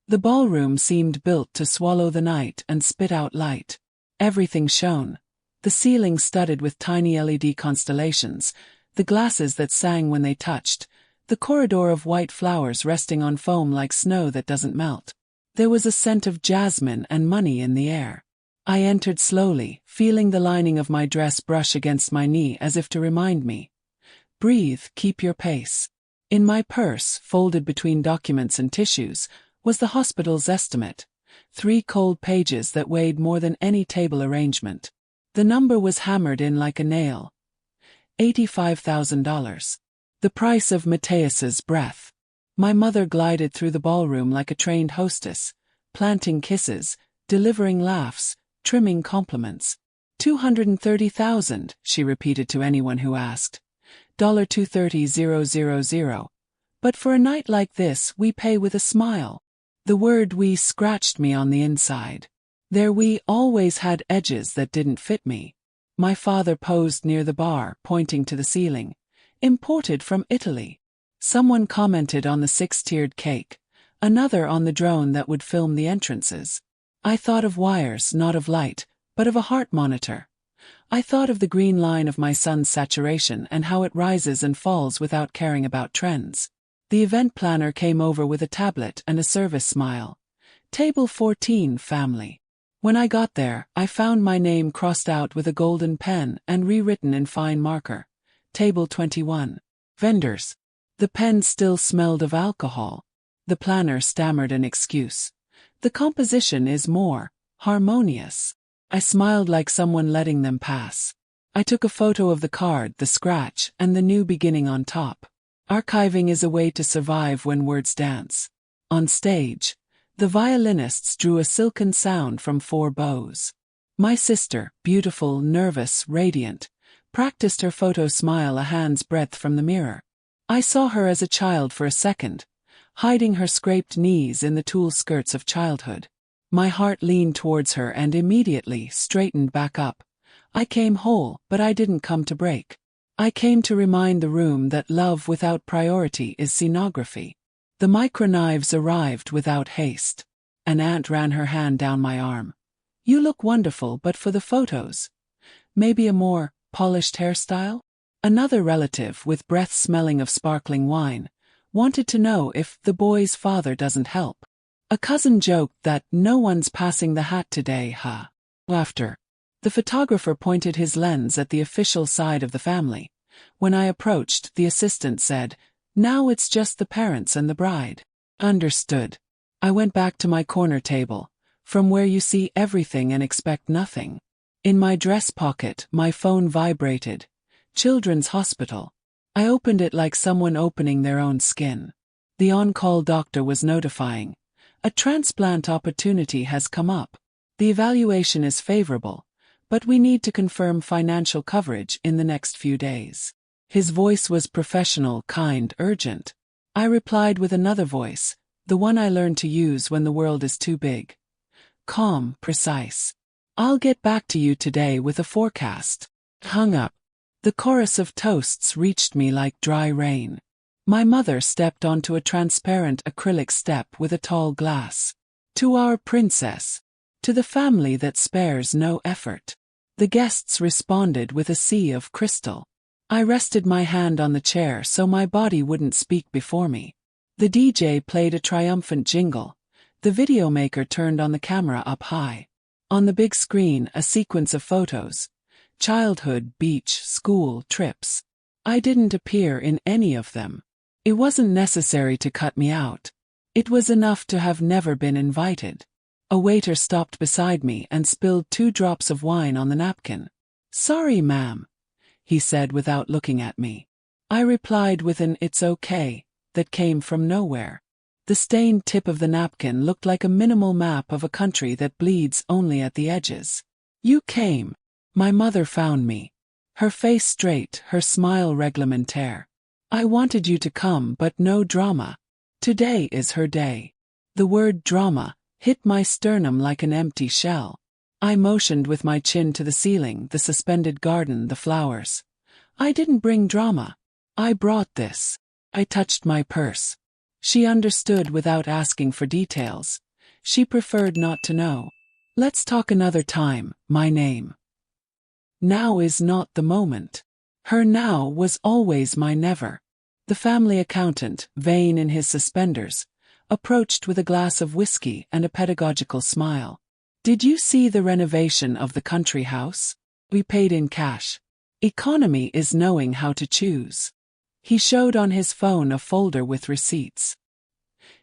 The ballroom seemed built to swallow the night and spit out light. Everything shone. The ceiling studded with tiny LED constellations, the glasses that sang when they touched, the corridor of white flowers resting on foam like snow that doesn't melt. There was a scent of jasmine and money in the air. I entered slowly, feeling the lining of my dress brush against my knee as if to remind me. Breathe, keep your pace. In my purse, folded between documents and tissues, was the hospital's estimate. 3 cold pages that weighed more than any table arrangement. The number was hammered in like a nail. $85,000. The price of Mateus's breath. My mother glided through the ballroom like a trained hostess, planting kisses, delivering laughs, trimming compliments. $230,000, she repeated to anyone who asked. $230,000. But for a night like this, we pay with a smile. The word "we" scratched me on the inside. Their "we" always had edges that didn't fit me. My father posed near the bar, pointing to the ceiling. Imported from Italy. Someone commented on the 6-tiered cake, another on the drone that would film the entrances. I thought of wires, not of light, but of a heart monitor. I thought of the green line of my son's saturation and how it rises and falls without caring about trends. The event planner came over with a tablet and a service smile. Table 14, family. When I got there, I found my name crossed out with a golden pen and rewritten in fine marker. Table 21. Vendors. The pen still smelled of alcohol. The planner stammered an excuse. The composition is more harmonious. I smiled like someone letting them pass. I took a photo of the card, the scratch, and the new beginning on top. Archiving is a way to survive when words dance. On stage, the violinists drew a silken sound from 4 bows. My sister, beautiful, nervous, radiant, practiced her photo smile a hand's breadth from the mirror. I saw her as a child for a second, hiding her scraped knees in the tulle skirts of childhood. My heart leaned towards her and immediately straightened back up. I came whole, but I didn't come to break. I came to remind the room that love without priority is scenography. The microknives arrived without haste. An aunt ran her hand down my arm. You look wonderful, but for the photos. Maybe a more polished hairstyle? Another relative, with breath smelling of sparkling wine, wanted to know if the boy's father doesn't help. A cousin joked that no one's passing the hat today, huh? Laughter. The photographer pointed his lens at the official side of the family. When I approached, the assistant said, "Now it's just the parents and the bride." Understood. I went back to my corner table, from where you see everything and expect nothing. In my dress pocket, my phone vibrated. Children's Hospital. I opened it like someone opening their own skin. The on-call doctor was notifying. A transplant opportunity has come up. The evaluation is favorable, but we need to confirm financial coverage in the next few days. His voice was professional, kind, urgent. I replied with another voice, the one I learned to use when the world is too big. Calm, precise. I'll get back to you today with a forecast. Hung up. The chorus of toasts reached me like dry rain. My mother stepped onto a transparent acrylic step with a tall glass. To our princess. To the family that spares no effort. The guests responded with a sea of crystal. I rested my hand on the chair so my body wouldn't speak before me. The DJ played a triumphant jingle. The videomaker turned on the camera up high. On the big screen, a sequence of photos. Childhood, beach, school, trips. I didn't appear in any of them. It wasn't necessary to cut me out. It was enough to have never been invited. A waiter stopped beside me and spilled 2 drops of wine on the napkin. "Sorry, ma'am," he said without looking at me. I replied with an "it's okay" that came from nowhere. The stained tip of the napkin looked like a minimal map of a country that bleeds only at the edges. "You came. My mother found me." Her face straight, her smile réglementaire. "I wanted you to come, but no drama. Today is her day." The word drama hit my sternum like an empty shell. I motioned with my chin to the ceiling, the suspended garden, the flowers. "I didn't bring drama. I brought this." I touched my purse. She understood without asking for details. She preferred not to know. Let's talk another time, my name. Now is not the moment. Her now was always my never. The family accountant, vain in his suspenders, approached with a glass of whiskey and a pedagogical smile. Did you see the renovation of the country house? We paid in cash. Economy is knowing how to choose. He showed on his phone a folder with receipts.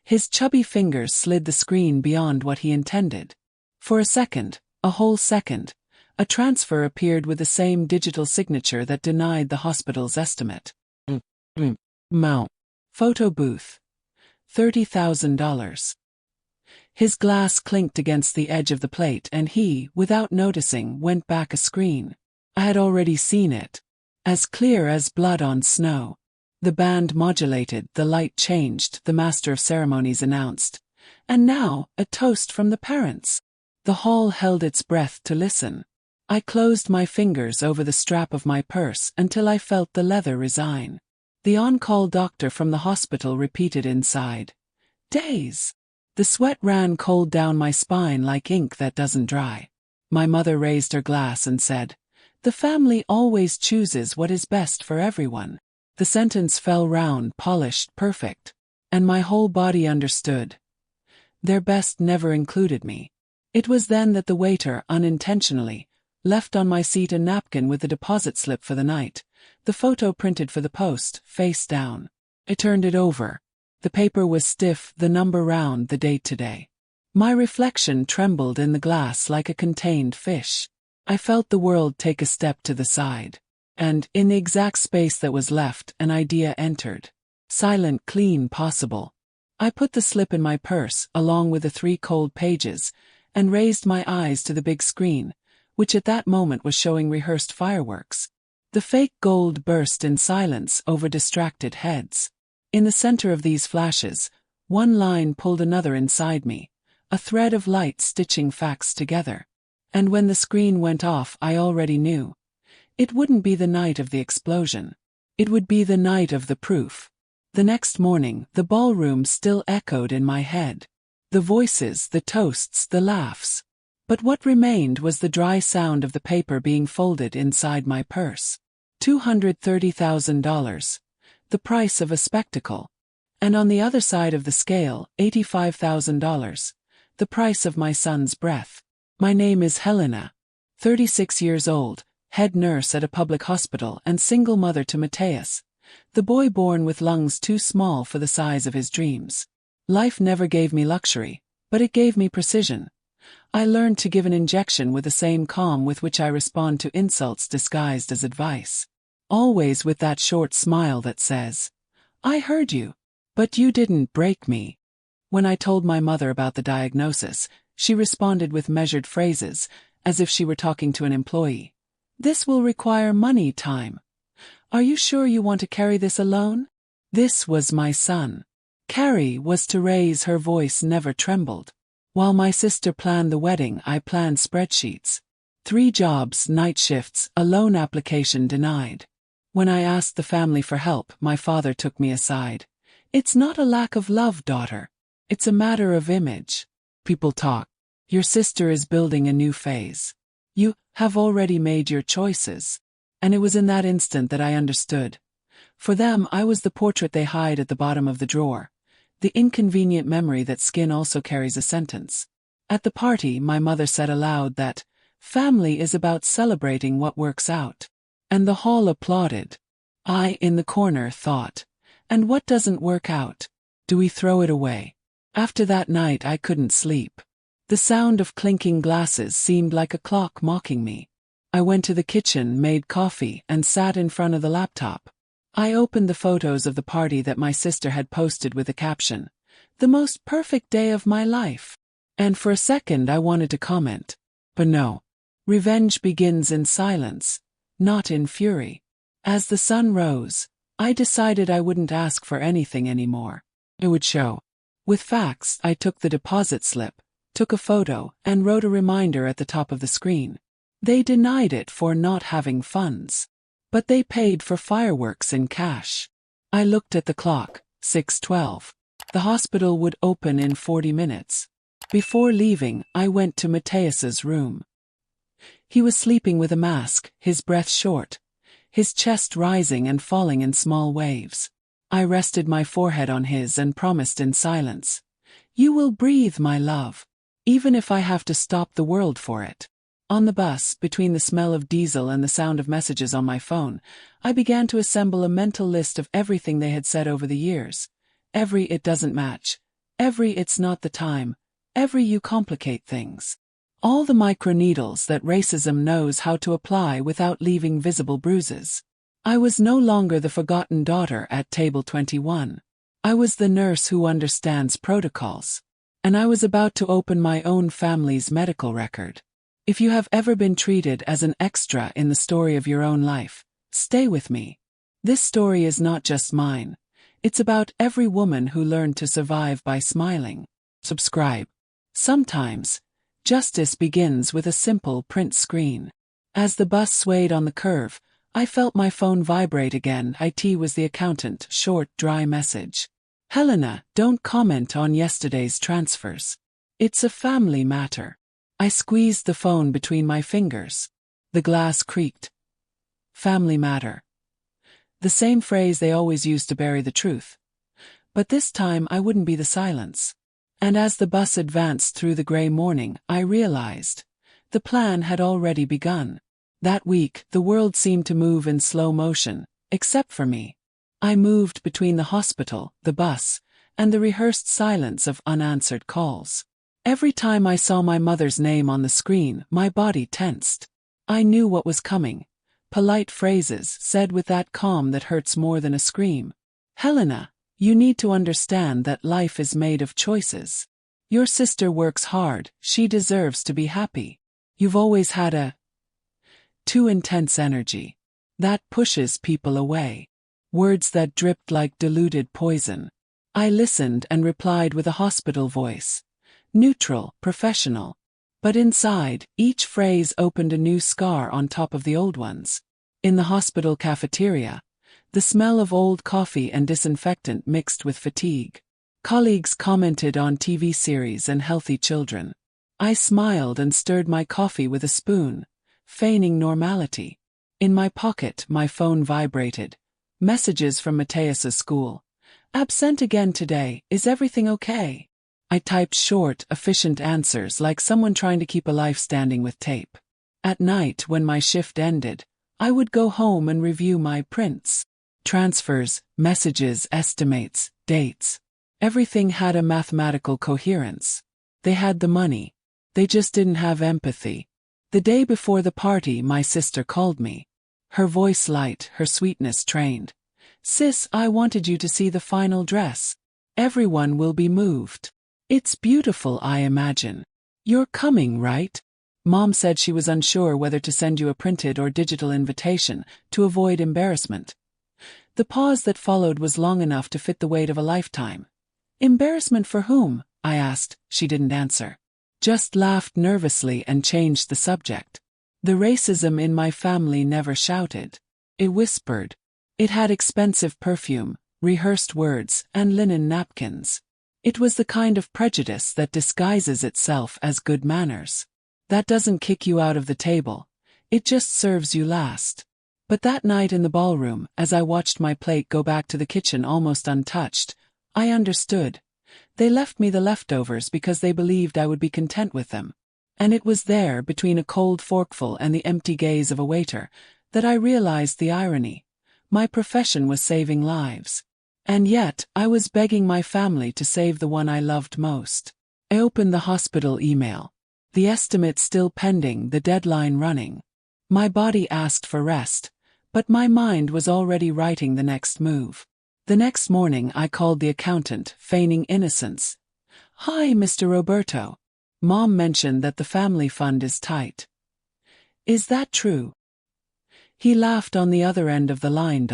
His chubby fingers slid the screen beyond what he intended. For a second, a whole second, a transfer appeared with the same digital signature that denied the hospital's estimate. Mount. Photo booth. $30,000. His glass clinked against the edge of the plate and he, without noticing, went back a screen. I had already seen it. As clear as blood on snow. The band modulated, the light changed, the master of ceremonies announced. And now, a toast from the parents. The hall held its breath to listen. I closed my fingers over the strap of my purse until I felt the leather resign. The on-call doctor from the hospital repeated inside. Days. The sweat ran cold down my spine like ink that doesn't dry. My mother raised her glass and said, "The family always chooses what is best for everyone." The sentence fell round, polished, perfect. And my whole body understood. Their best never included me. It was then that the waiter, unintentionally, left on my seat a napkin with the deposit slip for the night, the photo printed for the post, face down. I turned it over. The paper was stiff, the number round, the date today. My reflection trembled in the glass like a contained fish. I felt the world take a step to the side. And, in the exact space that was left, an idea entered. Silent, clean, possible. I put the slip in my purse, along with the 3 cold pages, and raised my eyes to the big screen, which at that moment was showing rehearsed fireworks. The fake gold burst in silence over distracted heads. In the center of these flashes, one line pulled another inside me, a thread of light stitching facts together. And when the screen went off, I already knew. It wouldn't be the night of the explosion. It would be the night of the proof. The next morning, the ballroom still echoed in my head. The voices, the toasts, the laughs. But what remained was the dry sound of the paper being folded inside my purse. $230,000. The price of a spectacle. And on the other side of the scale, $85,000. The price of my son's breath. My name is Helena. 36 years old, head nurse at a public hospital and single mother to Mateus, the boy born with lungs too small for the size of his dreams. Life never gave me luxury, but it gave me precision. I learned to give an injection with the same calm with which I respond to insults disguised as advice. Always with that short smile that says, "I heard you, but you didn't break me." When I told my mother about the diagnosis, she responded with measured phrases, as if she were talking to an employee. "This will require money, time. Are you sure you want to carry this alone?" This was my son. Carrie was to raise, her voice never trembled. While my sister planned the wedding, I planned spreadsheets. 3 jobs, night shifts, a loan application denied. When I asked the family for help, my father took me aside. "It's not a lack of love, daughter. It's a matter of image. People talk. Your sister is building a new phase. You have already made your choices." And it was in that instant that I understood. For them, I was the portrait they hide at the bottom of the drawer. The inconvenient memory that skin also carries a sentence. At the party, my mother said aloud that, "Family is about celebrating what works out." And the hall applauded. I, in the corner, thought, "And what doesn't work out? Do we throw it away?" After that night I couldn't sleep. The sound of clinking glasses seemed like a clock mocking me. I went to the kitchen, made coffee, and sat in front of the laptop. I opened the photos of the party that my sister had posted with the caption, "The most perfect day of my life." And for a second I wanted to comment. But no. Revenge begins in silence, not in fury. As the sun rose, I decided I wouldn't ask for anything anymore. It would show. With facts, I took the deposit slip, took a photo, and wrote a reminder at the top of the screen. They denied it for not having funds. But they paid for fireworks in cash. I looked at the clock, 6:12. The hospital would open in 40 minutes. Before leaving, I went to Mateus's room. He was sleeping with a mask, his breath short, his chest rising and falling in small waves. I rested my forehead on his and promised in silence, "You will breathe, my love, even if I have to stop the world for it." On the bus, between the smell of diesel and the sound of messages on my phone, I began to assemble a mental list of everything they had said over the years. Every "it doesn't match," every "it's not the time," every "you complicate things." All the microneedles that racism knows how to apply without leaving visible bruises. I was no longer the forgotten daughter at table 21. I was the nurse who understands protocols. And I was about to open my own family's medical record. If you have ever been treated as an extra in the story of your own life, stay with me. This story is not just mine. It's about every woman who learned to survive by smiling. Subscribe. Sometimes, justice begins with a simple print screen. As the bus swayed on the curve, I felt my phone vibrate again. It was the accountant, short, dry message. "Helena, don't comment on yesterday's transfers. It's a family matter." I squeezed the phone between my fingers. The glass creaked. Family matter. The same phrase they always used to bury the truth. But this time I wouldn't be the silence. And as the bus advanced through the gray morning, I realized the plan had already begun. That week, the world seemed to move in slow motion, except for me. I moved between the hospital, the bus, and the rehearsed silence of unanswered calls. Every time I saw my mother's name on the screen, my body tensed. I knew what was coming. Polite phrases, said with that calm that hurts more than a scream. "Helena, you need to understand that life is made of choices. Your sister works hard, she deserves to be happy. You've always had a too intense energy. That pushes people away." Words that dripped like diluted poison. I listened and replied with a hospital voice. Neutral, professional. But inside, each phrase opened a new scar on top of the old ones. In the hospital cafeteria, the smell of old coffee and disinfectant mixed with fatigue. Colleagues commented on TV series and healthy children. I smiled and stirred my coffee with a spoon, feigning normality. In my pocket, my phone vibrated. Messages from Mateus's school. "Absent again today, is everything okay?" I typed short, efficient answers like someone trying to keep a life standing with tape. At night, when my shift ended, I would go home and review my prints. Transfers, messages, estimates, dates. Everything had a mathematical coherence. They had the money. They just didn't have empathy. The day before the party, my sister called me. Her voice light, her sweetness trained. "Sis, I wanted you to see the final dress. Everyone will be moved. It's beautiful, I imagine. You're coming, right?" Mom said she was unsure whether to send you a printed or digital invitation to avoid embarrassment. The pause that followed was long enough to fit the weight of a lifetime. "Embarrassment for whom?" I asked. She didn't answer. Just laughed nervously and changed the subject. The racism in my family never shouted. It whispered. It had expensive perfume, rehearsed words, and linen napkins. It was the kind of prejudice that disguises itself as good manners. That doesn't kick you out of the table. It just serves you last. But that night in the ballroom, as I watched my plate go back to the kitchen almost untouched, I understood. They left me the leftovers because they believed I would be content with them. And it was there, between a cold forkful and the empty gaze of a waiter, that I realized the irony. My profession was saving lives. And yet, I was begging my family to save the one I loved most. I opened the hospital email. The estimate still pending, the deadline running. My body asked for rest, but my mind was already writing the next move. The next morning I called the accountant, feigning innocence. "Hi, Mr. Roberto. Mom mentioned that the family fund is tight. Is that true?" He laughed on the other end of the line.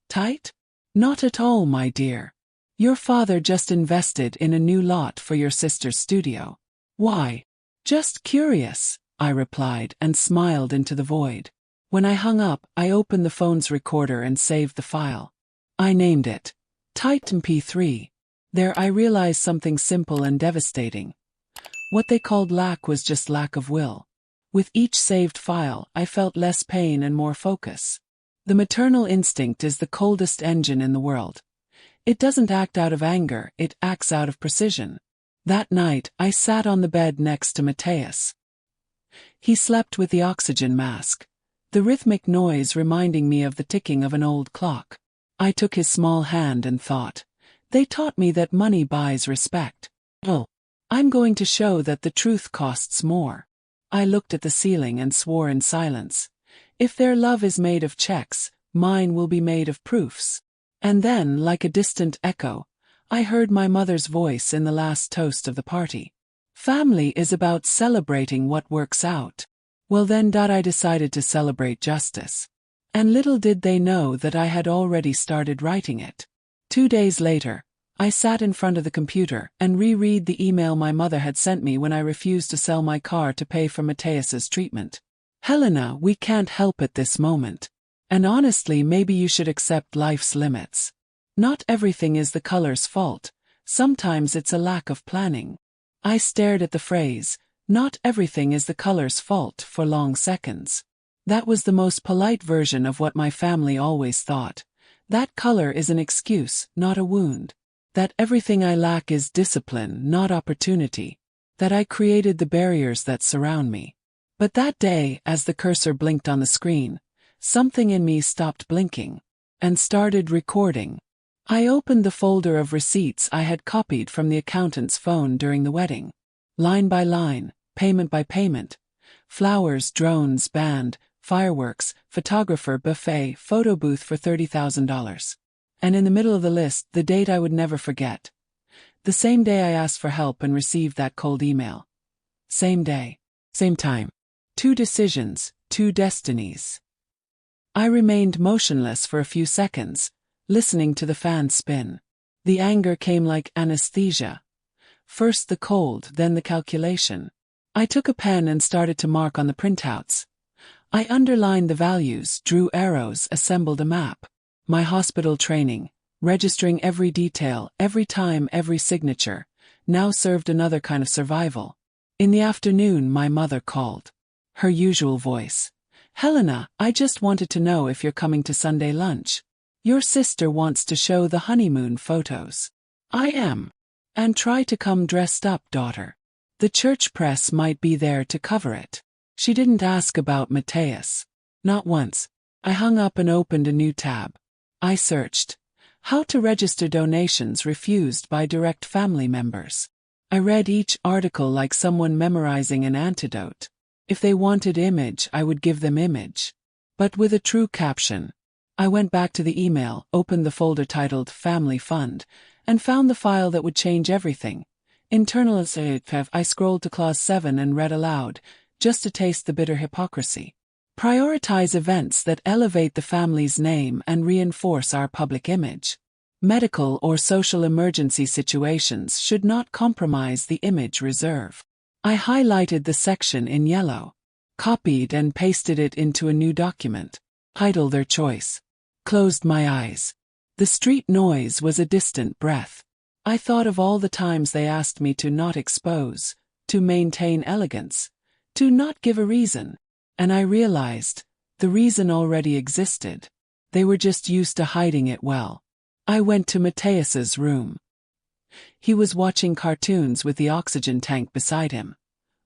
"Tight? Not at all, my dear. Your father just invested in a new lot for your sister's studio." "Why?" "Just curious," I replied and smiled into the void. When I hung up, I opened the phone's recorder and saved the file. I named it Tight MP3. There I realized something simple and devastating. What they called lack was just lack of will. With each saved file, I felt less pain and more focus. The maternal instinct is the coldest engine in the world. It doesn't act out of anger, it acts out of precision. That night, I sat on the bed next to Mateus. He slept with the oxygen mask, the rhythmic noise reminding me of the ticking of an old clock. I took his small hand and thought, they taught me that money buys respect. Oh, I'm going to show that the truth costs more. I looked at the ceiling and swore in silence. If their love is made of checks, mine will be made of proofs. And then, like a distant echo, I heard my mother's voice in the last toast of the party. Family is about celebrating what works out. Well then, I decided to celebrate justice. And little did they know that I had already started writing it. 2 days later, I sat in front of the computer and reread the email my mother had sent me when I refused to sell my car to pay for Mateus's treatment. Helena, we can't help at this moment. And honestly, maybe you should accept life's limits. Not everything is the color's fault. Sometimes it's a lack of planning. I stared at the phrase, not everything is the color's fault, for long seconds. That was the most polite version of what my family always thought. That color is an excuse, not a wound. That everything I lack is discipline, not opportunity. That I created the barriers that surround me. But that day, as the cursor blinked on the screen, something in me stopped blinking and started recording. I opened the folder of receipts I had copied from the accountant's phone during the wedding. Line by line, payment by payment. Flowers, drones, band, fireworks, photographer, buffet, photo booth for $30,000. And in the middle of the list, the date I would never forget. The same day I asked for help and received that cold email. Same day. Same time. 2 decisions, 2 destinies. I remained motionless for a few seconds, listening to the fan spin. The anger came like anesthesia. First the cold, then the calculation. I took a pen and started to mark on the printouts. I underlined the values, drew arrows, assembled a map. My hospital training, registering every detail, every time, every signature, now served another kind of survival. In the afternoon, my mother called. Her usual voice. Helena, I just wanted to know if you're coming to Sunday lunch. Your sister wants to show the honeymoon photos. I am. And try to come dressed up, daughter. The church press might be there to cover it. She didn't ask about Mateus. Not once. I hung up and opened a new tab. I searched. How to register donations refused by direct family members. I read each article like someone memorizing an antidote. If they wanted image, I would give them image. But with a true caption. I went back to the email, opened the folder titled Family Fund, and found the file that would change everything. Internalize. I scrolled to clause 7 and read aloud, just to taste the bitter hypocrisy. Prioritize events that elevate the family's name and reinforce our public image. Medical or social emergency situations should not compromise the image reserve. I highlighted the section in yellow, copied and pasted it into a new document. Title their choice. Closed my eyes. The street noise was a distant breath. I thought of all the times they asked me to not expose, to maintain elegance, to not give a reason. And I realized, the reason already existed. They were just used to hiding it well. I went to Mateus's room. He was watching cartoons with the oxygen tank beside him.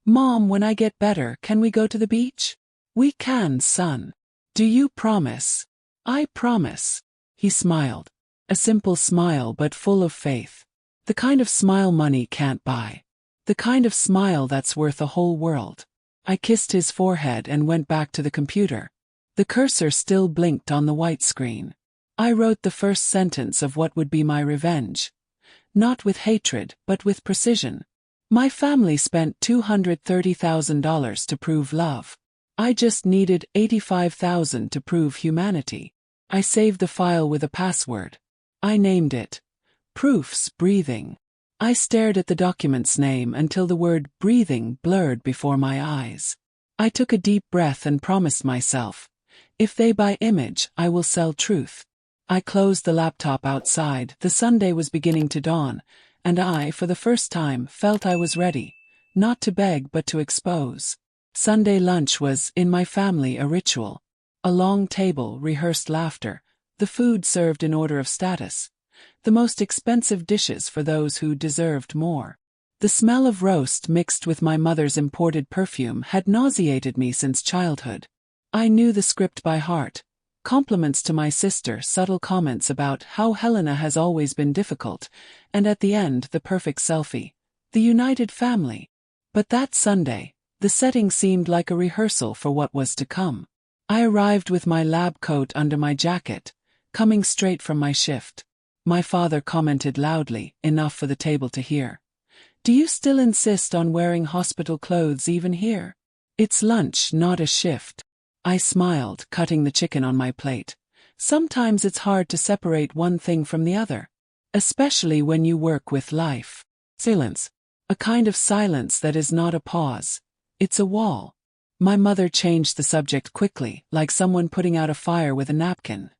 Mom, when I get better, can we go to the beach? We can, son. Do you promise? I promise. He smiled. A simple smile but full of faith. The kind of smile money can't buy. The kind of smile that's worth a whole world. I kissed his forehead and went back to the computer. The cursor still blinked on the white screen. I wrote the first sentence of what would be my revenge. Not with hatred, but with precision. My family spent $230,000 to prove love. I just needed $85,000 to prove humanity. I saved the file with a password. I named it Proofs Breathing. I stared at the document's name until the word breathing blurred before my eyes. I took a deep breath and promised myself, if they buy image, I will sell truth. I closed the laptop outside. The Sunday was beginning to dawn, and I, for the first time, felt I was ready, not to beg but to expose. Sunday lunch was, in my family, a ritual. A long table, rehearsed laughter, the food served in order of status, the most expensive dishes for those who deserved more. The smell of roast mixed with my mother's imported perfume had nauseated me since childhood. I knew the script by heart. Compliments to my sister, subtle comments about how Helena has always been difficult, and at the end the perfect selfie. The united family. But that Sunday, the setting seemed like a rehearsal for what was to come. I arrived with my lab coat under my jacket, coming straight from my shift. My father commented loudly, enough for the table to hear. "Do you still insist on wearing hospital clothes even here? It's lunch, not a shift." I smiled, cutting the chicken on my plate. Sometimes it's hard to separate one thing from the other, especially when you work with life. Silence. A kind of silence that is not a pause. It's a wall. My mother changed the subject quickly, like someone putting out a fire with a napkin.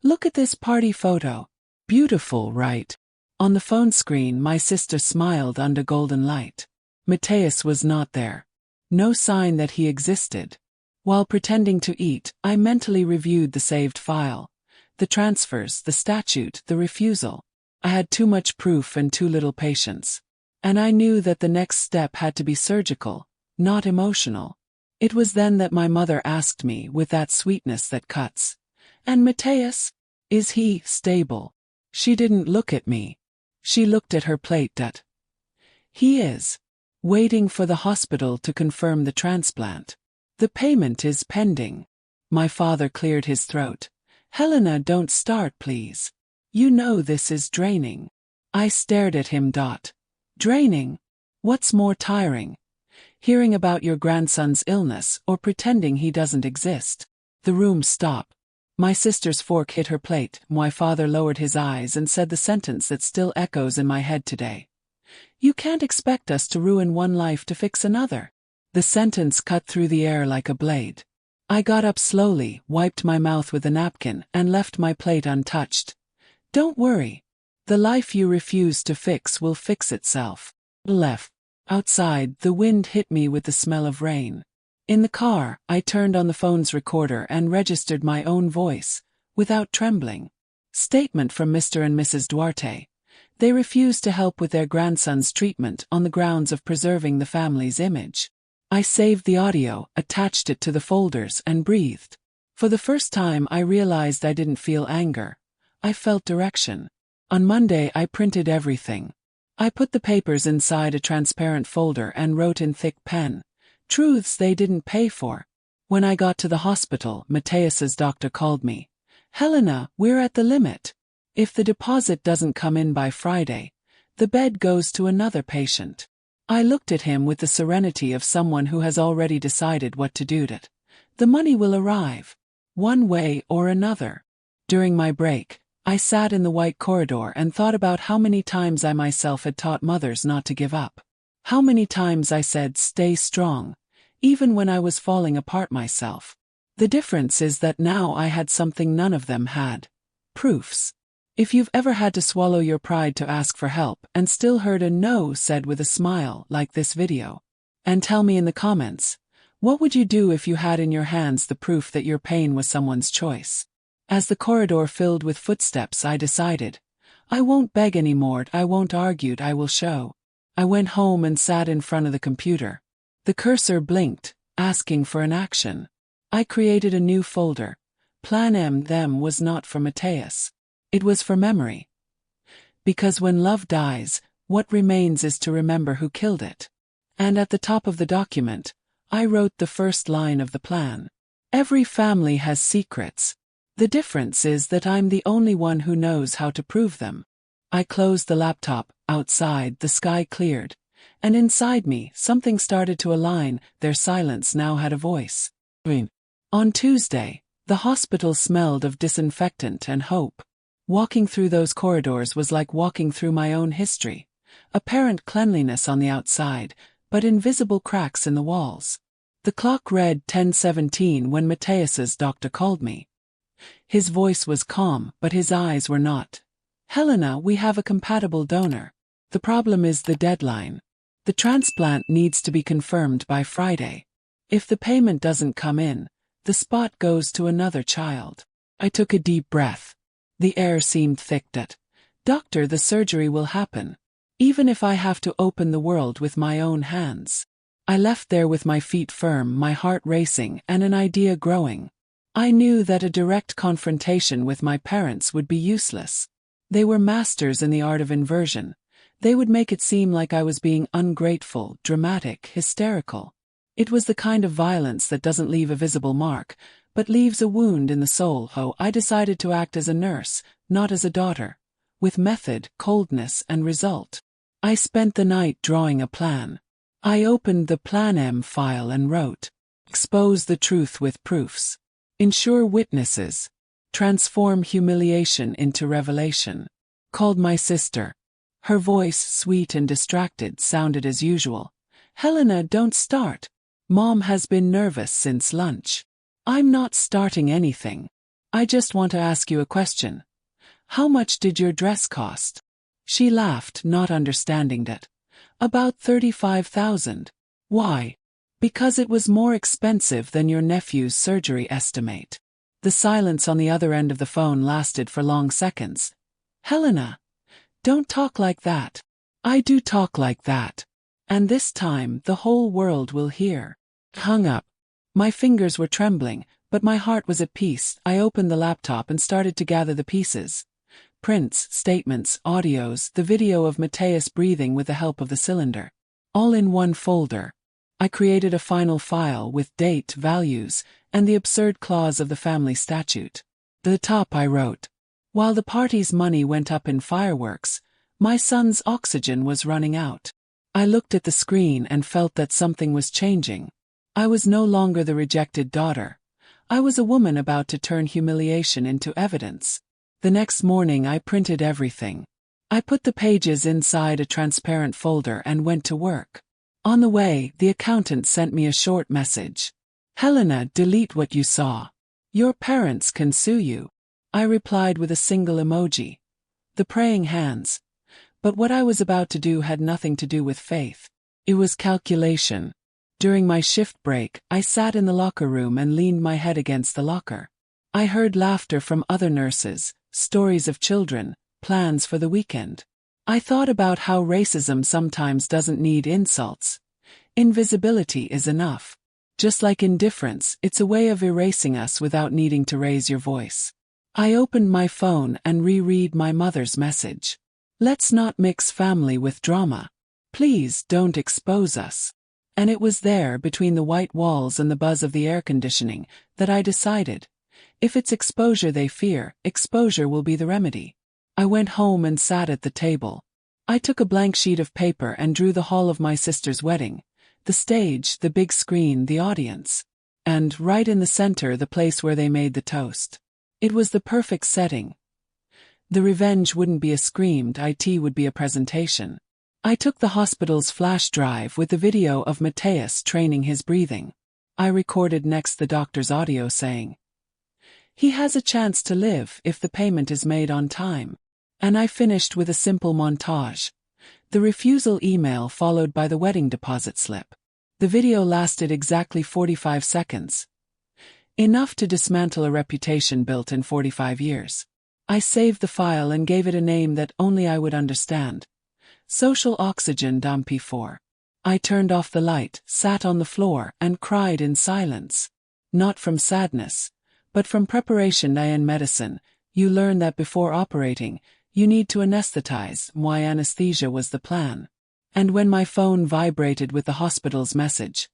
"Look at this party photo. Beautiful, right?" On the phone screen, my sister smiled under golden light. Matthias was not there. No sign that he existed. While pretending to eat, I mentally reviewed the saved file. The transfers, the statute, the refusal. I had too much proof and too little patience. And I knew that the next step had to be surgical, not emotional. It was then that my mother asked me, with that sweetness that cuts, "And Matthias? Is he stable?" She didn't look at me. She looked at her plate. "He is. Waiting for the hospital to confirm the transplant. The payment is pending." My father cleared his throat. "Helena, don't start, please. You know this is draining." I stared at him. "Draining? What's more tiring? Hearing about your grandson's illness or pretending he doesn't exist?" The room stopped. My sister's fork hit her plate. My father lowered his eyes and said the sentence that still echoes in my head today. "You can't expect us to ruin one life to fix another." The sentence cut through the air like a blade. I got up slowly, wiped my mouth with a napkin, and left my plate untouched. "Don't worry. The life you refuse to fix will fix itself." Left. Outside, the wind hit me with the smell of rain. In the car, I turned on the phone's recorder and registered my own voice, without trembling. Statement from Mr. and Mrs. Duarte. They refused to help with their grandson's treatment on the grounds of preserving the family's image. I saved the audio, attached it to the folders, and breathed. For the first time, I realized I didn't feel anger. I felt direction. On Monday, I printed everything. I put the papers inside a transparent folder and wrote in thick pen, truths they didn't pay for. When I got to the hospital, Matthias's doctor called me. "Helena, we're at the limit. If the deposit doesn't come in by Friday, the bed goes to another patient." I looked at him with the serenity of someone who has already decided what to do. The money will arrive, one way or another. During my break, I sat in the white corridor and thought about how many times I myself had taught mothers not to give up. How many times I said, "Stay strong," even when I was falling apart myself. The difference is that now I had something none of them had. Proofs. If you've ever had to swallow your pride to ask for help and still heard a no said with a smile like this video, and tell me in the comments, what would you do if you had in your hands the proof that your pain was someone's choice? As the corridor filled with footsteps, I decided, I won't beg anymore, I won't argue, I will show. I went home and sat in front of the computer. The cursor blinked, asking for an action. I created a new folder. Plan M. Them was not for Matthias. It was for memory. Because when love dies, what remains is to remember who killed it. And at the top of the document, I wrote the first line of the plan. Every family has secrets. The difference is that I'm the only one who knows how to prove them. I closed the laptop. Outside, the sky cleared. And inside me, something started to align. Their silence now had a voice. On Tuesday, the hospital smelled of disinfectant and hope. Walking through those corridors was like walking through my own history. Apparent cleanliness on the outside, but invisible cracks in the walls. The clock read 10:17 when Matthias's doctor called me. His voice was calm, but his eyes were not. "Helena, we have a compatible donor. The problem is the deadline. The transplant needs to be confirmed by Friday. If the payment doesn't come in, the spot goes to another child." I took a deep breath. The air seemed thick. "Doctor, the surgery will happen. Even if I have to open the world with my own hands." I left there with my feet firm, my heart racing, and an idea growing. I knew that a direct confrontation with my parents would be useless. They were masters in the art of inversion. They would make it seem like I was being ungrateful, dramatic, hysterical. It was the kind of violence that doesn't leave a visible mark, but leaves a wound in the soul. I decided to act as a nurse, not as a daughter. With method, coldness, and result. I spent the night drawing a plan. I opened the Plan M file and wrote, "Expose the truth with proofs. Ensure witnesses. Transform humiliation into revelation." Called my sister. Her voice, sweet and distracted, sounded as usual. "Helena, don't start. Mom has been nervous since lunch." "I'm not starting anything. I just want to ask you a question. How much did your dress cost?" She laughed, not understanding that. "About 35,000. "Why?" "Because it was more expensive than your nephew's surgery estimate." The silence on the other end of the phone lasted for long seconds. "Helena, don't talk like that." "I do talk like that. And this time the whole world will hear." Hung up. My fingers were trembling, but my heart was at peace. I opened the laptop and started to gather the pieces. Prints, statements, audios, the video of Mateus breathing with the help of the cylinder. All in one folder. I created a final file with date, values, and the absurd clause of the family statute. At the top I wrote, "While the party's money went up in fireworks, my son's oxygen was running out." I looked at the screen and felt that something was changing. I was no longer the rejected daughter. I was a woman about to turn humiliation into evidence. The next morning I printed everything. I put the pages inside a transparent folder and went to work. On the way, the accountant sent me a short message. "Helena, delete what you saw. Your parents can sue you." I replied with a single emoji. The praying hands. But what I was about to do had nothing to do with faith. It was calculation. During my shift break, I sat in the locker room and leaned my head against the locker. I heard laughter from other nurses, stories of children, plans for the weekend. I thought about how racism sometimes doesn't need insults. Invisibility is enough. Just like indifference, it's a way of erasing us without needing to raise your voice. I opened my phone and reread my mother's message. "Let's not mix family with drama. Please don't expose us." And it was there, between the white walls and the buzz of the air conditioning, that I decided, if it's exposure they fear, exposure will be the remedy. I went home and sat at the table. I took a blank sheet of paper and drew the hall of my sister's wedding, the stage, the big screen, the audience. And, right in the center, the place where they made the toast. It was the perfect setting. The revenge wouldn't be a scream, it would be a presentation. I took the hospital's flash drive with the video of Mateus training his breathing. I recorded next the doctor's audio saying, "He has a chance to live if the payment is made on time." And I finished with a simple montage. The refusal email followed by the wedding deposit slip. The video lasted exactly 45 seconds. Enough to dismantle a reputation built in 45 years. I saved the file and gave it a name that only I would understand. Social Oxygen P4. I turned off the light, sat on the floor, and cried in silence. Not from sadness, but from preparation. In medicine, you learn that before operating, you need to anesthetize. Why anesthesia was the plan. And when my phone vibrated with the hospital's message,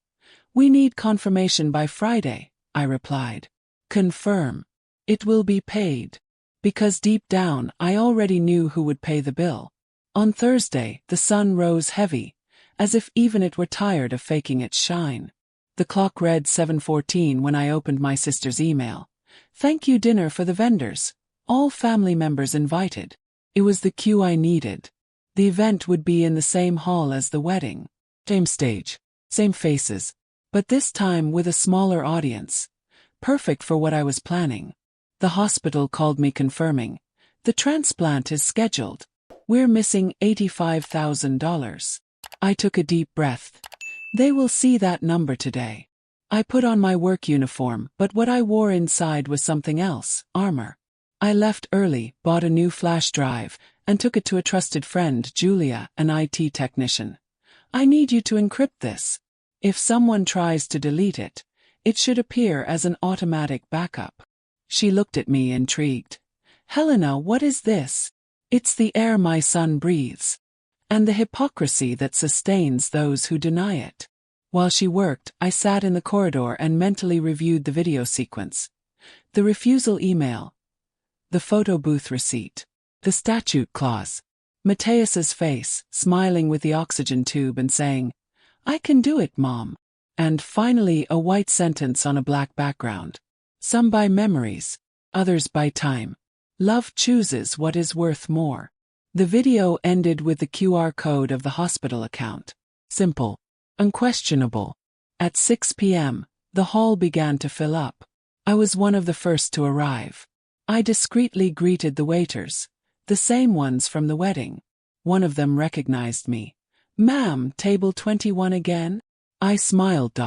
"We need confirmation by Friday," I replied. "Confirm. It will be paid." Because deep down, I already knew who would pay the bill. On Thursday, the sun rose heavy, as if even it were tired of faking its shine. The clock read 7:14 when I opened my sister's email. "Thank you dinner for the vendors. All family members invited." It was the cue I needed. The event would be in the same hall as the wedding. Same stage, same faces, but this time with a smaller audience. Perfect for what I was planning. The hospital called me confirming. The transplant is scheduled. We're missing $85,000. I took a deep breath. They will see that number today. I put on my work uniform, but what I wore inside was something else, armor. I left early, bought a new flash drive, and took it to a trusted friend, Julia, an IT technician. I need you to encrypt this. If someone tries to delete it, it should appear as an automatic backup. She looked at me intrigued. Helena, what is this? It's the air my son breathes. And the hypocrisy that sustains those who deny it. While she worked, I sat in the corridor and mentally reviewed the video sequence. The refusal email. The photo booth receipt. The statute clause. Mateus's face, smiling with the oxygen tube and saying, I can do it, Mom. And finally a white sentence on a black background. Some by memories, others by time. Love chooses what is worth more. The video ended with the QR code of the hospital account. Simple. Unquestionable. At 6 p.m., the hall began to fill up. I was one of the first to arrive. I discreetly greeted the waiters, the same ones from the wedding. One of them recognized me. Ma'am, table 21 again? I smiled.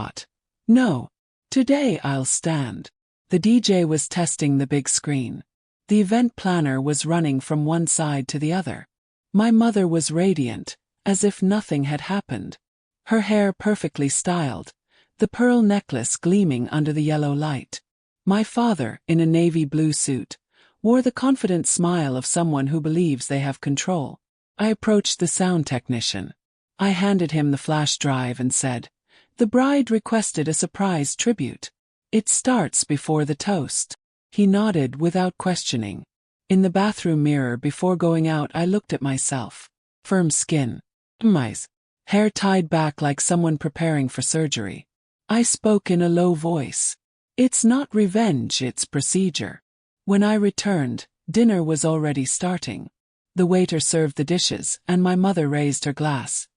No. Today I'll stand. The DJ was testing the big screen. The event planner was running from one side to the other. My mother was radiant, as if nothing had happened. Her hair perfectly styled, the pearl necklace gleaming under the yellow light. My father, in a navy blue suit, wore the confident smile of someone who believes they have control. I approached the sound technician. I handed him the flash drive and said, The bride requested a surprise tribute. It starts before the toast. He nodded without questioning. In the bathroom mirror before going out I looked at myself. Firm skin. Eyes. Hair tied back like someone preparing for surgery. I spoke in a low voice. It's not revenge, it's procedure. When I returned, dinner was already starting. The waiter served the dishes, and my mother raised her glass.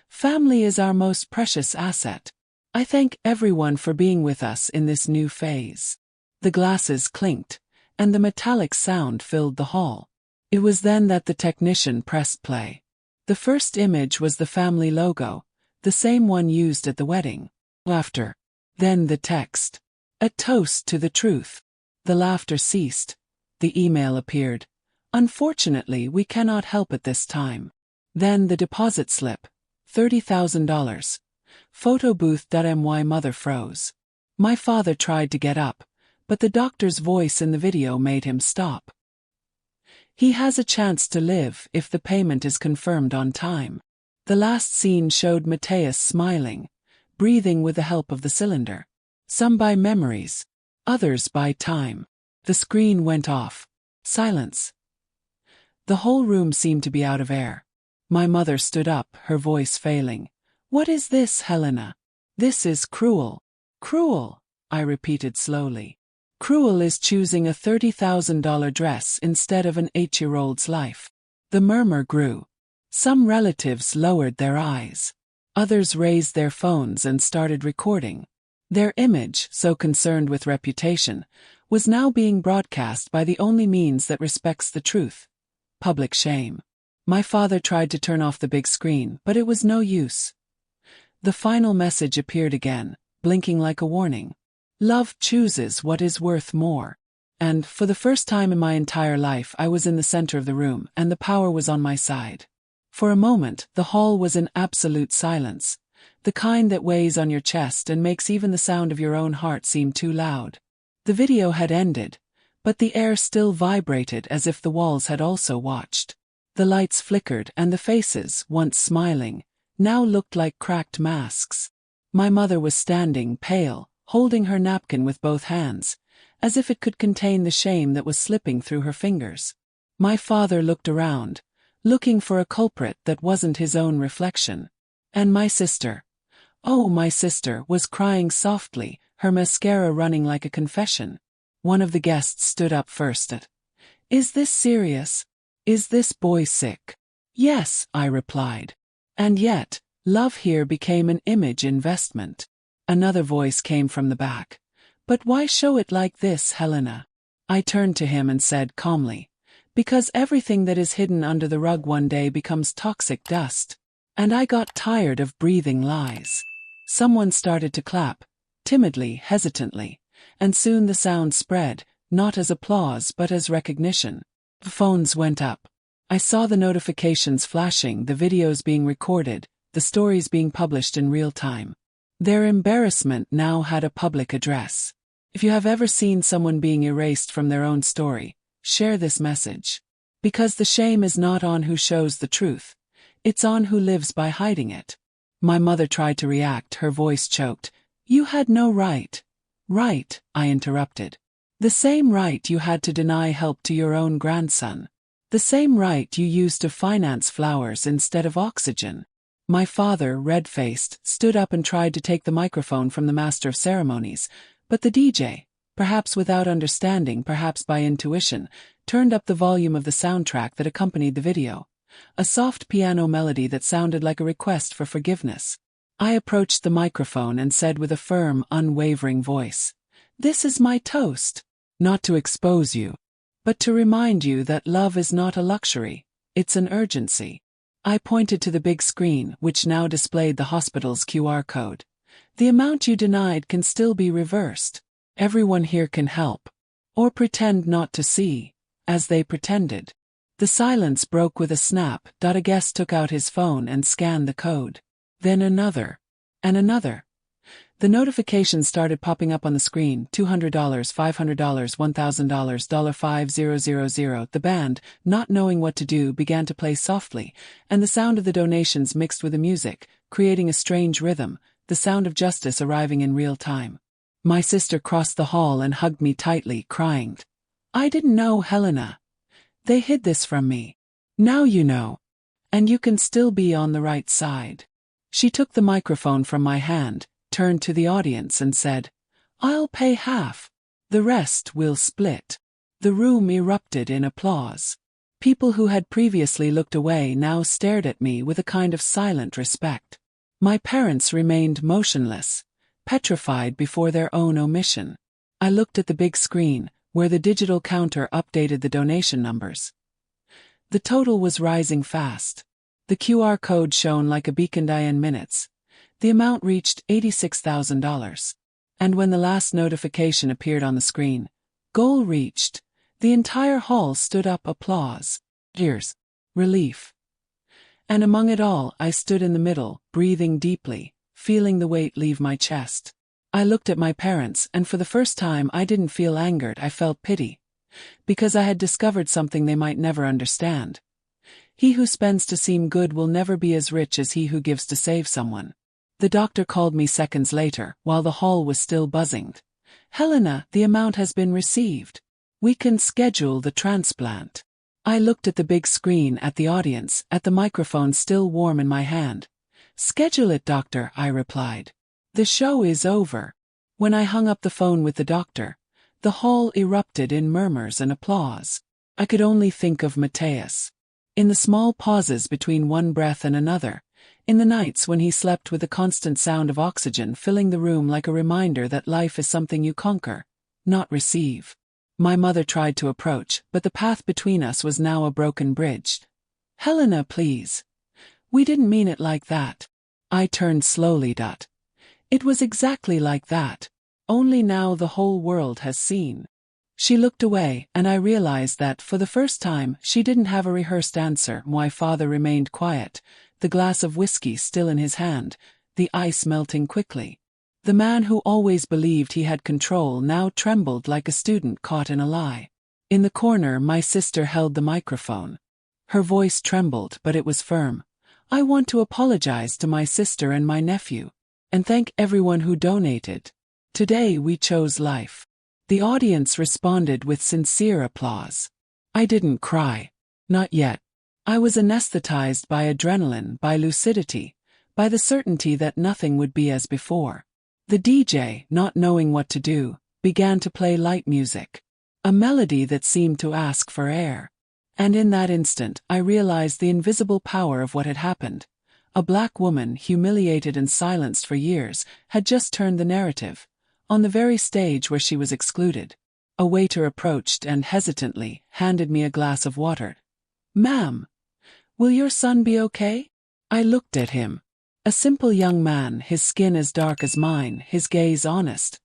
Family is our most precious asset. I thank everyone for being with us in this new phase. The glasses clinked, and the metallic sound filled the hall. It was then that the technician pressed play. The first image was the family logo, the same one used at the wedding. Laughter. Then the text. A toast to the truth. The laughter ceased. The email appeared. Unfortunately, we cannot help at this time. Then the deposit slip. $30,000. Photo booth.my mother froze. My father tried to get up, but the doctor's voice in the video made him stop. He has a chance to live if the payment is confirmed on time. The last scene showed Mateus smiling, breathing with the help of the cylinder. Some by memories, others by time. The screen went off. Silence. The whole room seemed to be out of air. My mother stood up, her voice failing. What is this, Helena? This is cruel. Cruel, I repeated slowly. Cruel is choosing a $30,000 dress instead of an 8-year-old's life. The murmur grew. Some relatives lowered their eyes. Others raised their phones and started recording. Their image, so concerned with reputation, was now being broadcast by the only means that respects the truth. Public shame. My father tried to turn off the big screen, but it was no use. The final message appeared again, blinking like a warning. Love chooses what is worth more. And, for the first time in my entire life, I was in the center of the room, and the power was on my side. For a moment, the hall was in absolute silence, the kind that weighs on your chest and makes even the sound of your own heart seem too loud. The video had ended, but the air still vibrated as if the walls had also watched. The lights flickered and the faces, once smiling, now looked like cracked masks. My mother was standing, pale, holding her napkin with both hands, as if it could contain the shame that was slipping through her fingers. My father looked around, looking for a culprit that wasn't his own reflection. And my sister, oh, my sister, was crying softly, her mascara running like a confession. One of the guests stood up first. Is this serious? Is this boy sick? Yes, I replied. And yet, love here became an image investment. Another voice came from the back. But why show it like this, Helena? I turned to him and said calmly, "Because everything that is hidden under the rug one day becomes toxic dust." And I got tired of breathing lies. Someone started to clap, timidly, hesitantly, and soon the sound spread, not as applause but as recognition. Phones went up. I saw the notifications flashing, the videos being recorded, the stories being published in real time. Their embarrassment now had a public address. If you have ever seen someone being erased from their own story, share this message. Because the shame is not on who shows the truth, it's on who lives by hiding it. My mother tried to react, her voice choked. "You had no right." "Right," I interrupted. "The same right you had to deny help to your own grandson. The same right you used to finance flowers instead of oxygen." My father, red-faced, stood up and tried to take the microphone from the master of ceremonies, but the DJ, perhaps without understanding, perhaps by intuition, turned up the volume of the soundtrack that accompanied the video, a soft piano melody that sounded like a request for forgiveness. I approached the microphone and said with a firm, unwavering voice, "This is my toast. Not to expose you, but to remind you that love is not a luxury, it's an urgency." I pointed to the big screen, which now displayed the hospital's QR code. "The amount you denied can still be reversed. Everyone here can help. Or pretend not to see, as they pretended." The silence broke with a snap. A guest took out his phone and scanned the code. Then another. And another. The notifications started popping up on the screen: $200, $500, $1,000, $5000. The band, not knowing what to do, began to play softly, and the sound of the donations mixed with the music, creating a strange rhythm, the sound of justice arriving in real time. My sister crossed the hall and hugged me tightly, crying, "I didn't know, Helena. They hid this from me. Now you know. And you can still be on the right side." She took the microphone from my hand, turned to the audience and said, "I'll pay half. The rest we'll split." The room erupted in applause. People who had previously looked away now stared at me with a kind of silent respect. My parents remained motionless, petrified before their own omission. I looked at the big screen, where the digital counter updated the donation numbers. The total was rising fast. The QR code shone like a beacon in minutes. The amount reached $86,000. And when the last notification appeared on the screen, "Goal reached," the entire hall stood up, applause, tears, relief. And among it all, I stood in the middle, breathing deeply, feeling the weight leave my chest. I looked at my parents, and for the first time I didn't feel angered, I felt pity. Because I had discovered something they might never understand. He who spends to seem good will never be as rich as he who gives to save someone. The doctor called me seconds later, while the hall was still buzzing. "Helena, the amount has been received. We can schedule the transplant." I looked at the big screen, at the audience, at the microphone still warm in my hand. "Schedule it, doctor," I replied. "The show is over." When I hung up the phone with the doctor, the hall erupted in murmurs and applause. I could only think of Mateus. In the small pauses between one breath and another, in the nights when he slept with the constant sound of oxygen filling the room like a reminder that life is something you conquer, not receive. My mother tried to approach, but the path between us was now a broken bridge. "Helena, please. We didn't mean it like that." I turned slowly. "It was exactly like that. Only now the whole world has seen." She looked away, and I realized that, for the first time, she didn't have a rehearsed answer. My father remained quiet, the glass of whiskey still in his hand, the ice melting quickly. The man who always believed he had control now trembled like a student caught in a lie. In the corner, my sister held the microphone. Her voice trembled, but it was firm. "I want to apologize to my sister and my nephew, and thank everyone who donated. Today we chose life." The audience responded with sincere applause. I didn't cry. Not yet. I was anesthetized by adrenaline, by lucidity, by the certainty that nothing would be as before. The DJ, not knowing what to do, began to play light music. A melody that seemed to ask for air. And in that instant, I realized the invisible power of what had happened. A black woman, humiliated and silenced for years, had just turned the narrative, on the very stage where she was excluded. A waiter approached and hesitantly handed me a glass of water. "Ma'am, will your son be okay?" I looked at him. A simple young man, his skin as dark as mine, his gaze honest.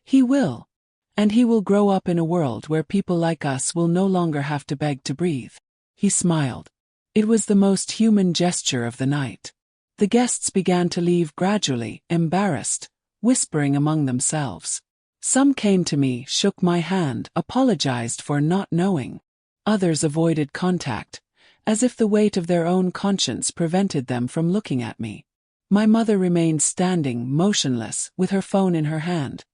"He will. And he will grow up in a world where people like us will no longer have to beg to breathe." He smiled. It was the most human gesture of the night. The guests began to leave gradually, embarrassed, whispering among themselves. Some came to me, shook my hand, apologized for not knowing. Others avoided contact, as if the weight of their own conscience prevented them from looking at me. My mother remained standing, motionless, with her phone in her hand,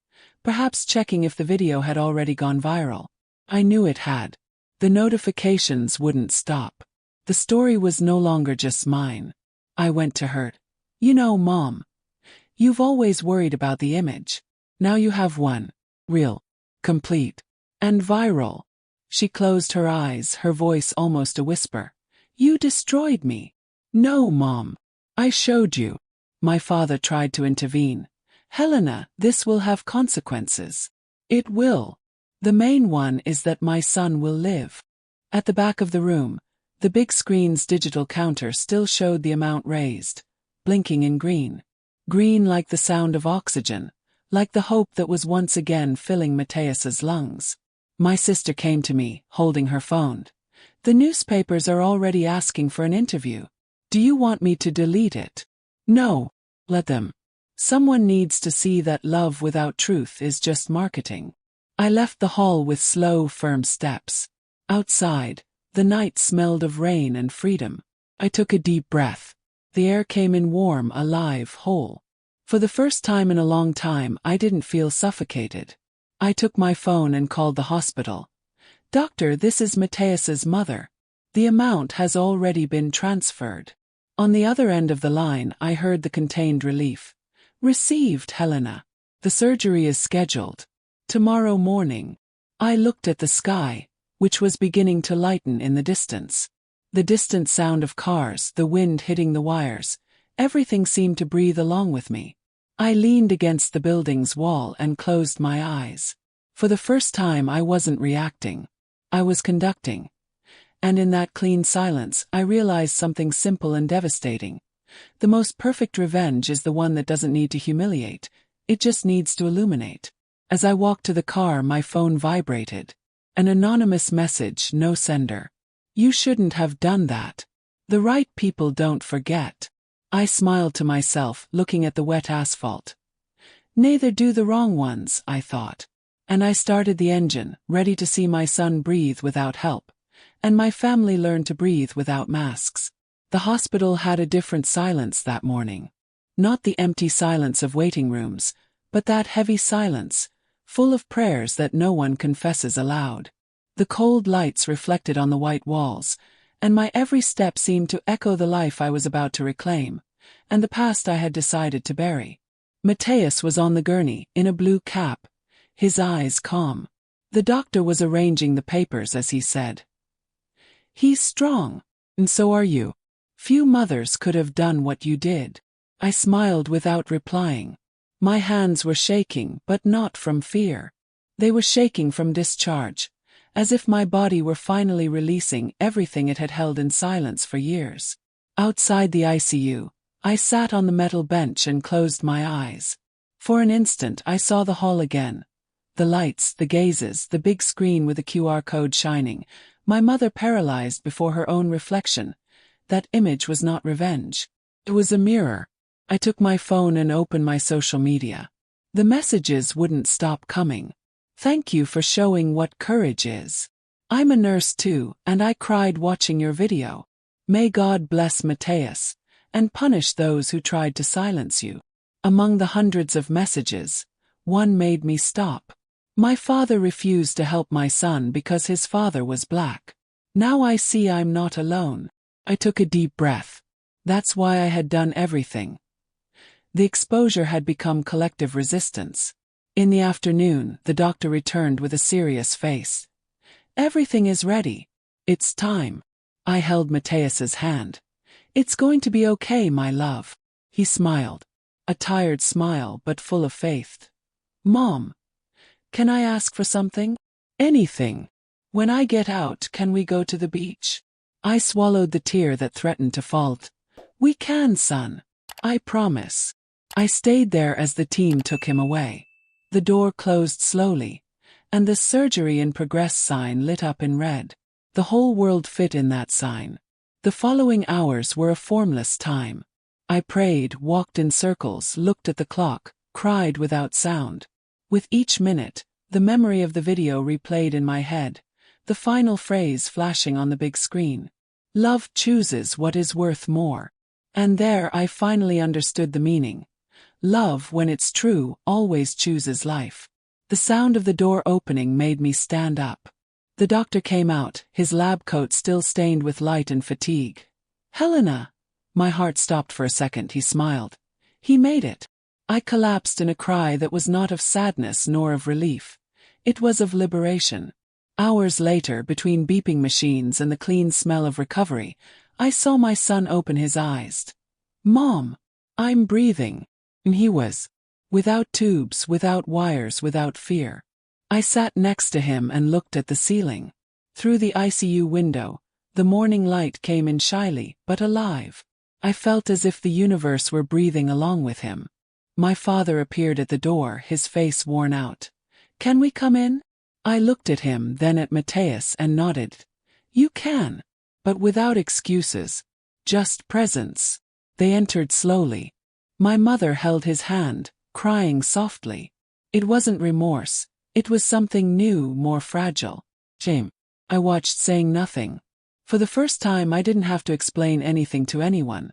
perhaps checking if the video had already gone viral. I knew it had. The notifications wouldn't stop. The story was no longer just mine. I went to her. "You know, Mom, you've always worried about the image. Now you have one. Real. Complete. And viral." She closed her eyes, her voice almost a whisper. "You destroyed me." "No, Mom. I showed you." My father tried to intervene. "Helena, this will have consequences." "It will. The main one is that my son will live." At the back of the room, the big screen's digital counter still showed the amount raised, blinking in green. Green like the sound of oxygen, like the hope that was once again filling Mateus's lungs. My sister came to me, holding her phone. "The newspapers are already asking for an interview. Do you want me to delete it?" "No. Let them. Someone needs to see that love without truth is just marketing." I left the hall with slow, firm steps. Outside, the night smelled of rain and freedom. I took a deep breath. The air came in warm, alive, whole. For the first time in a long time, I didn't feel suffocated. I took my phone and called the hospital. "Doctor, this is Mateus's mother. The amount has already been transferred." On the other end of the line, I heard the contained relief. "Received, Helena. The surgery is scheduled tomorrow morning." I looked at the sky, which was beginning to lighten in the distance. The distant sound of cars, the wind hitting the wires, everything seemed to breathe along with me. I leaned against the building's wall and closed my eyes. For the first time I wasn't reacting. I was conducting. And in that clean silence, I realized something simple and devastating. The most perfect revenge is the one that doesn't need to humiliate, it just needs to illuminate. As I walked to the car, my phone vibrated. An anonymous message, no sender. "You shouldn't have done that. The right people don't forget." I smiled to myself, looking at the wet asphalt. "Neither do the wrong ones," I thought. And I started the engine, ready to see my son breathe without help, and my family learn to breathe without masks. The hospital had a different silence that morning. Not the empty silence of waiting rooms, but that heavy silence, full of prayers that no one confesses aloud. The cold lights reflected on the white walls, and my every step seemed to echo the life I was about to reclaim, and the past I had decided to bury. Mateus was on the gurney, in a blue cap, his eyes calm. The doctor was arranging the papers as he said, "He's strong, and so are you. Few mothers could have done what you did." I smiled without replying. My hands were shaking, but not from fear. They were shaking from discharge, as if my body were finally releasing everything it had held in silence for years. Outside the ICU, I sat on the metal bench and closed my eyes. For an instant I saw the hall again. The lights, the gazes, the big screen with the QR code shining, my mother paralyzed before her own reflection. That image was not revenge. It was a mirror. I took my phone and opened my social media. The messages wouldn't stop coming. "Thank you for showing what courage is. I'm a nurse too, and I cried watching your video. May God bless Mateus, and punish those who tried to silence you." Among the hundreds of messages, one made me stop. My father refused to help my son because his father was black. Now I see I'm not alone. I took a deep breath. That's why I had done everything. The exposure had become collective resistance. In the afternoon, the doctor returned with a serious face. "Everything is ready. It's time." I held Mateus's hand. "It's going to be okay, my love." He smiled. A tired smile, but full of faith. "Mom, can I ask for something?" Anything. When I get out, can we go to the beach? I swallowed the tear that threatened to fall. We can, son. I promise. I stayed there as the team took him away. The door closed slowly, and the surgery in progress sign lit up in red. The whole world fit in that sign. The following hours were a formless time. I prayed, walked in circles, looked at the clock, cried without sound. With each minute, the memory of the video replayed in my head, the final phrase flashing on the big screen. Love chooses what is worth more. And there I finally understood the meaning. Love, when it's true, always chooses life. The sound of the door opening made me stand up. The doctor came out, his lab coat still stained with light and fatigue. Helena! My heart stopped for a second. He smiled. He made it. I collapsed in a cry that was not of sadness nor of relief. It was of liberation. Hours later, between beeping machines and the clean smell of recovery, I saw my son open his eyes. Mom, I'm breathing. And he was. Without tubes, without wires, without fear. I sat next to him and looked at the ceiling. Through the ICU window, the morning light came in shyly, but alive. I felt as if the universe were breathing along with him. My father appeared at the door, his face worn out. Can we come in? I looked at him, then at Matthias, and nodded. You can. But without excuses. Just presence. They entered slowly. My mother held his hand, crying softly. It wasn't remorse. It was something new, more fragile. Shame. I watched, saying nothing. For the first time I didn't have to explain anything to anyone.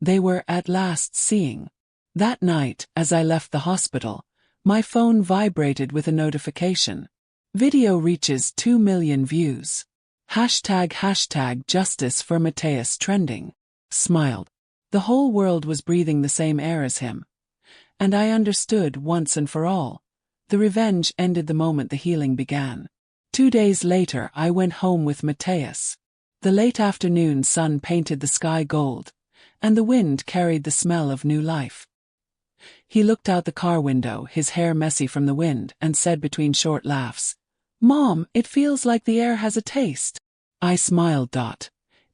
They were at last seeing. That night, as I left the hospital, my phone vibrated with a notification. Video reaches 2 million views. ## justice for Matthias trending. Smiled. The whole world was breathing the same air as him. And I understood once and for all. The revenge ended the moment the healing began. 2 days later I went home with Matthias. The late afternoon sun painted the sky gold, and the wind carried the smell of new life. He looked out the car window, his hair messy from the wind, and said between short laughs, Mom, it feels like the air has a taste. I smiled.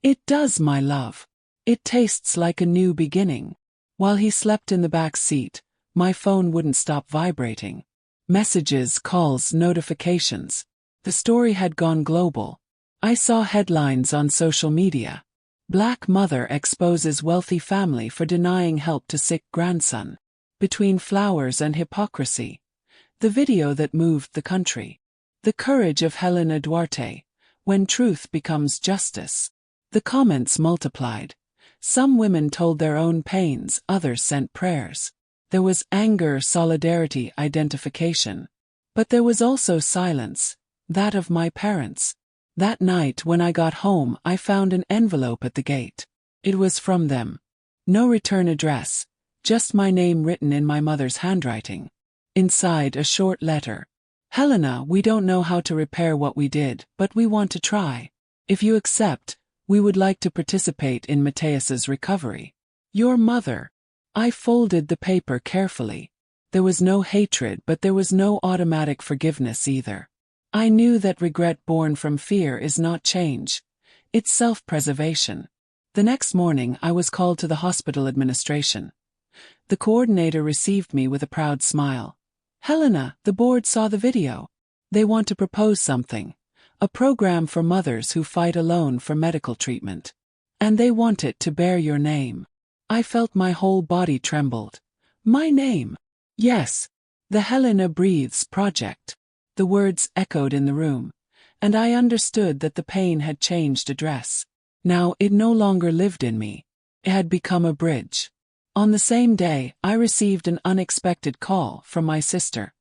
It does, my love. It tastes like a new beginning. While he slept in the back seat, my phone wouldn't stop vibrating. Messages, calls, notifications. The story had gone global. I saw headlines on social media. Black mother exposes wealthy family for denying help to sick grandson. Between flowers and hypocrisy. The video that moved the country. The courage of Helena Duarte. When truth becomes justice. The comments multiplied. Some women told their own pains, others sent prayers. There was anger, solidarity, identification. But there was also silence, that of my parents. That night when I got home, I found an envelope at the gate. It was from them. No return address, just my name written in my mother's handwriting. Inside, a short letter. Helena, we don't know how to repair what we did, but we want to try. If you accept, we would like to participate in Matthias's recovery. Your mother. I folded the paper carefully. There was no hatred, but there was no automatic forgiveness either. I knew that regret born from fear is not change. It's self-preservation. The next morning I was called to the hospital administration. The coordinator received me with a proud smile. Helena, the board saw the video. They want to propose something. A program for mothers who fight alone for medical treatment. And they want it to bear your name. I felt my whole body trembled. My name. Yes. The Helena Breathes Project. The words echoed in the room, and I understood that the pain had changed address. Now it no longer lived in me. It had become a bridge. On the same day, I received an unexpected call from my sister.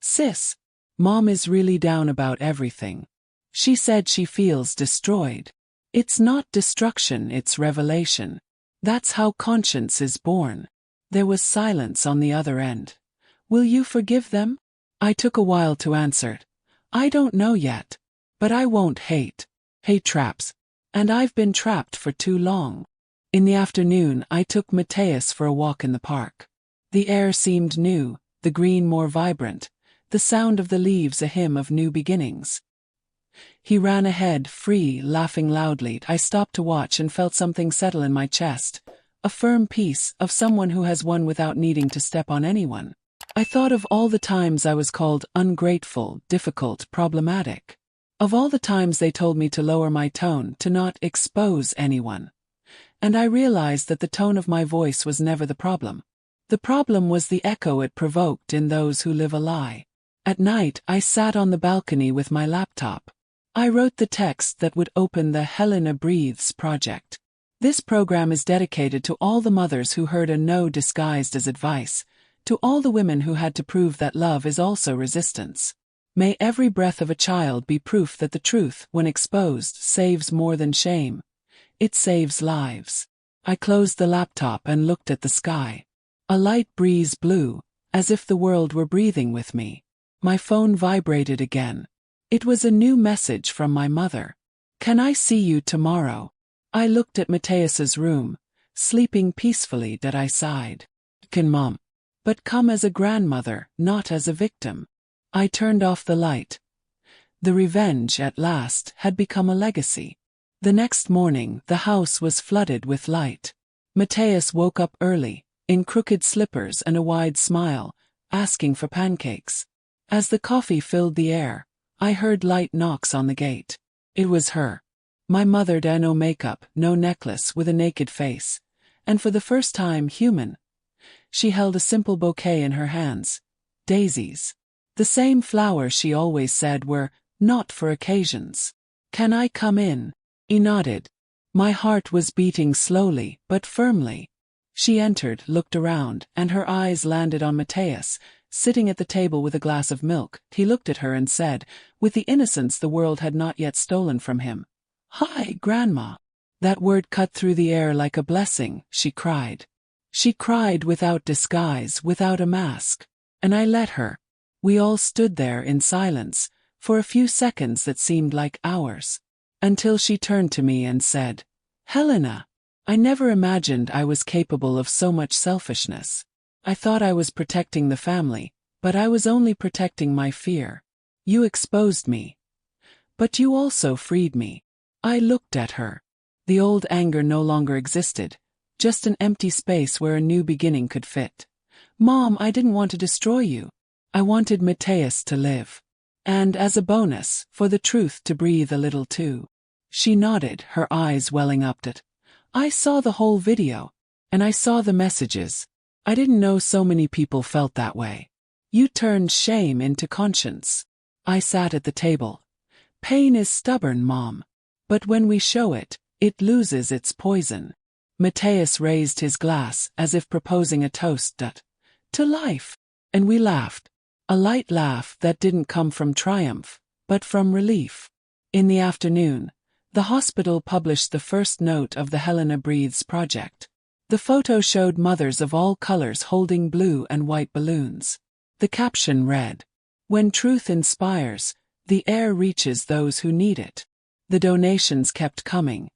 Sis, Mom is really down about everything. She said she feels destroyed. It's not destruction, it's revelation. That's how conscience is born. There was silence on the other end. Will you forgive them? I took a while to answer. I don't know yet. But I won't hate. Hate traps. And I've been trapped for too long. In the afternoon, I took Matthias for a walk in the park. The air seemed new, the green more vibrant, the sound of the leaves a hymn of new beginnings. He ran ahead, free, laughing loudly. I stopped to watch and felt something settle in my chest, a firm peace of someone who has won without needing to step on anyone. I thought of all the times I was called ungrateful, difficult, problematic. Of all the times they told me to lower my tone, to not expose anyone. And I realized that the tone of my voice was never the problem. The problem was the echo it provoked in those who live a lie. At night, I sat on the balcony with my laptop. I wrote the text that would open the Helena Breathes project. This program is dedicated to all the mothers who heard a no disguised as advice, to all the women who had to prove that love is also resistance. May every breath of a child be proof that the truth, when exposed, saves more than shame. It saves lives. I closed the laptop and looked at the sky. A light breeze blew, as if the world were breathing with me. My phone vibrated again. It was a new message from my mother. "Can I see you tomorrow?" I looked at Mateus's room, sleeping peacefully. That I sighed. "Can Mom? But come as a grandmother, not as a victim." I turned off the light. The revenge, at last, had become a legacy. The next morning, the house was flooded with light. Mateus woke up early, in crooked slippers and a wide smile, asking for pancakes. As the coffee filled the air, I heard light knocks on the gate. It was her. My mother, no makeup, no necklace, with a naked face, and for the first time human. She held a simple bouquet in her hands. Daisies. The same flowers she always said were not for occasions. "Can I come in?" He nodded. My heart was beating slowly, but firmly. She entered, looked around, and her eyes landed on Mateus, sitting at the table with a glass of milk. He looked at her and said, with the innocence the world had not yet stolen from him, "Hi, Grandma." That word cut through the air like a blessing. She cried. She cried without disguise, without a mask. And I let her. We all stood there in silence, for a few seconds that seemed like hours. Until she turned to me and said, "Helena, I never imagined I was capable of so much selfishness. I thought I was protecting the family, but I was only protecting my fear. You exposed me. But you also freed me." I looked at her. The old anger no longer existed, just an empty space where a new beginning could fit. "Mom, I didn't want to destroy you. I wanted Mateus to live. And as a bonus, for the truth to breathe a little too." She nodded, her eyes welling up. "I saw the whole video. And I saw the messages. I didn't know so many people felt that way. You turned shame into conscience." I sat at the table. "Pain is stubborn, Mom. But when we show it, it loses its poison." Mateus raised his glass, as if proposing a toast to life. And we laughed. A light laugh that didn't come from triumph, but from relief. In the afternoon, the hospital published the first note of the Helena Breathes project. The photo showed mothers of all colors holding blue and white balloons. The caption read, "When truth inspires, the air reaches those who need it." The donations kept coming,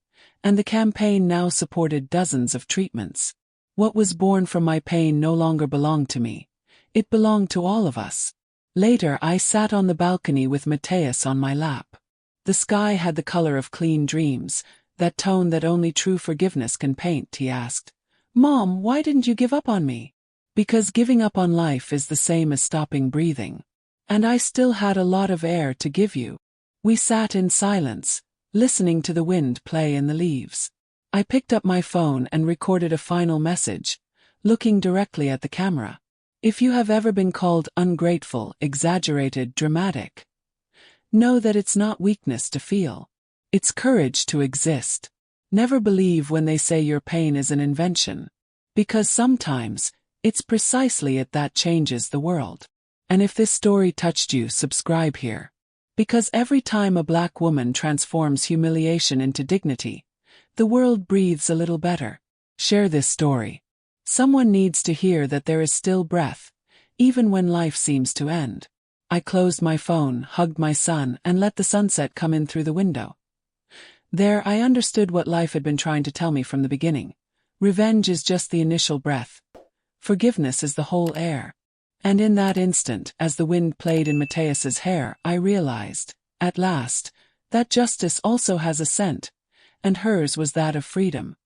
and the campaign now supported dozens of treatments. What was born from my pain no longer belonged to me. It belonged to all of us. Later, I sat on the balcony with Mateus on my lap. The sky had the color of clean dreams, that tone that only true forgiveness can paint. He asked, "Mom, why didn't you give up on me?" "Because giving up on life is the same as stopping breathing. And I still had a lot of air to give you." We sat in silence, listening to the wind play in the leaves. I picked up my phone and recorded a final message, looking directly at the camera. If you have ever been called ungrateful, exaggerated, dramatic, know that it's not weakness to feel. It's courage to exist. Never believe when they say your pain is an invention. Because sometimes, it's precisely it that changes the world. And if this story touched you, subscribe here. Because every time a Black woman transforms humiliation into dignity, the world breathes a little better. Share this story. Someone needs to hear that there is still breath, even when life seems to end. I closed my phone, hugged my son, and let the sunset come in through the window. There I understood what life had been trying to tell me from the beginning. Revenge is just the initial breath. Forgiveness is the whole air. And in that instant, as the wind played in Mateus's hair, I realized, at last, that justice also has a scent, and hers was that of freedom.